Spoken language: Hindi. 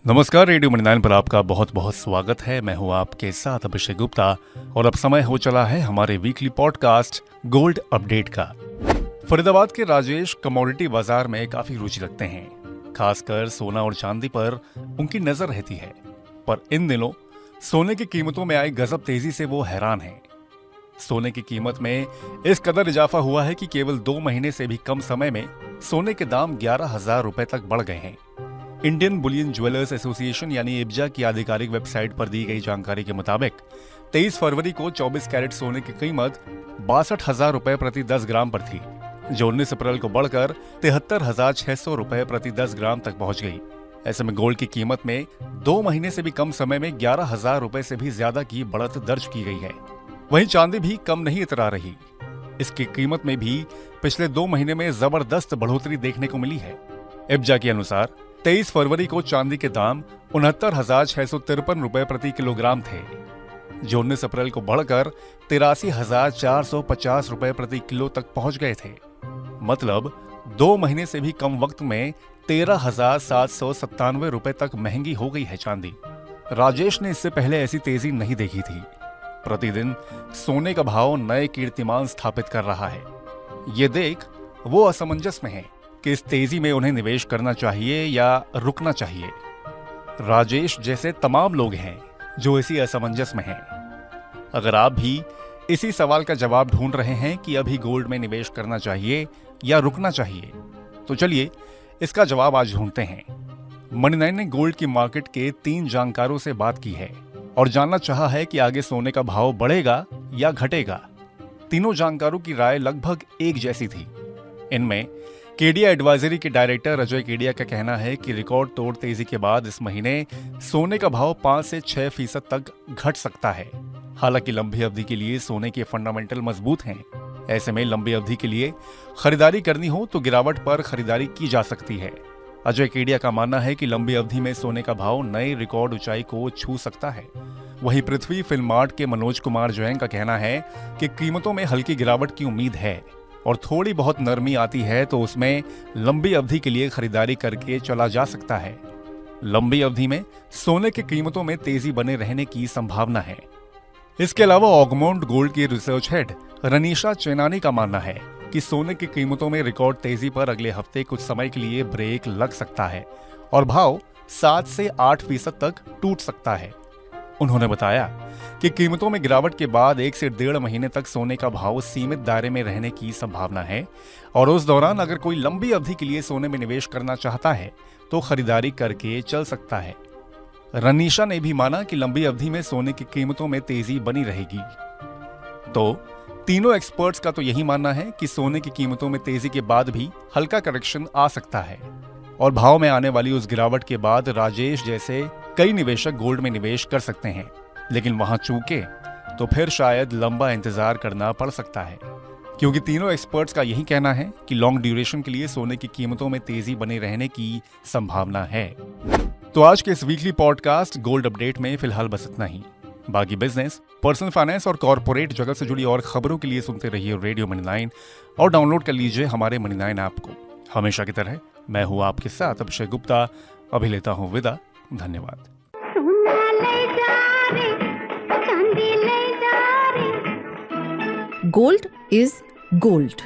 नमस्कार, रेडियो 99 पर आपका बहुत बहुत स्वागत है। मैं हूं आपके साथ अभिषेक गुप्ता और अब समय हो चला है हमारे वीकली पॉडकास्ट गोल्ड अपडेट का। फरीदाबाद के राजेश कमोडिटी बाजार में काफी रुचि रखते हैं। खासकर सोना और चांदी पर उनकी नजर रहती है, पर इन दिनों सोने की कीमतों में आई गजब तेजी से वो हैरान हैं। सोने की कीमत में इस कदर इजाफा हुआ है कि केवल 2 महीने से भी कम समय में सोने के दाम 11,000 रुपए तक बढ़ गए हैं। इंडियन बुलियन ज्वेलर्स एसोसिएशन यानी इब्जा की आधिकारिक वेबसाइट पर दी गई जानकारी के मुताबिक 23 फरवरी को 24 कैरेट सोने की कीमत 62,000 रुपए प्रति 10 ग्राम पर थी, जो 19 अप्रैल को बढ़कर 73,600 रुपए प्रति 10 ग्राम तक पहुंच गई। ऐसे में गोल्ड की कीमत में 2 महीने से भी कम समय में 11,000 रुपए से भी ज्यादा की बढ़त दर्ज की गई है। वहीं चांदी भी कम नहीं इतरा रही। इसकी कीमत में भी पिछले 2 महीने में जबरदस्त बढ़ोतरी देखने को मिली है। इब्जा के अनुसार 23 फरवरी को चांदी के दाम 69,653 रुपए प्रति किलोग्राम थे, जो 19 अप्रैल को बढ़कर 83,450 रुपए प्रति किलो तक पहुंच गए थे। मतलब 2 महीने से भी कम वक्त में 13,797 रुपए तक महंगी हो गई है चांदी। राजेश ने इससे पहले ऐसी तेजी नहीं देखी थी। प्रतिदिन सोने का भाव नए कीर्तिमान स्थापित कर रहा है। ये देख वो असमंजस में है कि इस तेजी में उन्हें निवेश करना चाहिए या रुकना चाहिए। राजेश जैसे तमाम लोग हैं जो इसी असमंजस में हैं। अगर आप भी इसी सवाल का जवाब ढूंढ रहे हैं कि अभी गोल्ड में निवेश करना चाहिए या रुकना चाहिए, तो चलिए इसका जवाब आज ढूंढते हैं। मनी 9 ने गोल्ड की मार्केट के 3 जानकारों से बात की है और जानना चाहा है कि आगे सोने का भाव बढ़ेगा या घटेगा। तीनों जानकारों की राय लगभग एक जैसी थी। इनमें केडिया एडवाइजरी के डायरेक्टर अजय केडिया का कहना है कि रिकॉर्ड तोड़ तेजी के बाद इस महीने सोने का भाव 5 से 6% तक घट सकता है। हालांकि लंबी अवधि के लिए सोने के फंडामेंटल मजबूत हैं। ऐसे में लंबी अवधि के लिए खरीदारी करनी हो तो गिरावट पर खरीदारी की जा सकती है। अजय केडिया का मानना है कि लंबी अवधि में सोने का भाव नई रिकॉर्ड ऊंचाई को छू सकता है। वहीं पृथ्वी फिल्मार्ट के मनोज कुमार जैन का कहना है कि कीमतों में हल्की गिरावट की उम्मीद है और थोड़ी बहुत नरमी आती है तो उसमें लंबी अवधि के लिए खरीदारी करके चला जा सकता है। लंबी अवधि में सोने की कीमतों में तेजी बने रहने की संभावना है। इसके अलावा ऑगमोंट गोल्ड की रिसर्च हेड रनीशा चेनानी का मानना है कि सोने की कीमतों में रिकॉर्ड तेजी पर अगले हफ्ते कुछ समय के लिए ब्रेक लग सकता है और भाव 7 से 8% तक टूट सकता है। उन्होंने बताया कि कीमतों में गिरावट के बाद 1 से 1.5 महीने तक सोने का भाव सीमित दायरे में रहने की संभावना है और उस दौरान अगर कोई लंबी अवधि के लिए सोने में निवेश करना चाहता है तो खरीदारी करके चल सकता है। रनीशा ने भी माना कि लंबी अवधि में सोने की कीमतों में तेजी बनी रहेगी। तो तीनों एक्सपर्ट्स का तो यही मानना है कि सोने की कीमतों में तेजी के बाद भी हल्का करेक्शन आ सकता है और भाव में आने वाली उस गिरावट के बाद राजेश जैसे कई निवेशक गोल्ड में निवेश कर सकते हैं, लेकिन वहां चूके तो फिर शायद लंबा इंतजार करना पड़ सकता है, क्योंकि तीनों एक्सपर्ट्स का यही कहना है कि लॉन्ग ड्यूरेशन के लिए सोने की कीमतों में तेजी बने रहने की संभावना है। तो आज के इस वीकली पॉडकास्ट गोल्ड अपडेट में फिलहाल बस इतना ही। बाकी बिजनेस, पर्सनल फाइनेंस और कॉर्पोरेट जगत से जुड़ी और खबरों के लिए सुनते रहिए रेडियो मनी 9 और डाउनलोड कर लीजिए हमारे मनी 9 ऐप को। हमेशा की तरह मैं हूँ आपके साथ अभिषेक गुप्ता। अभी लेता हूँ विदा। धन्यवाद। Gold is gold.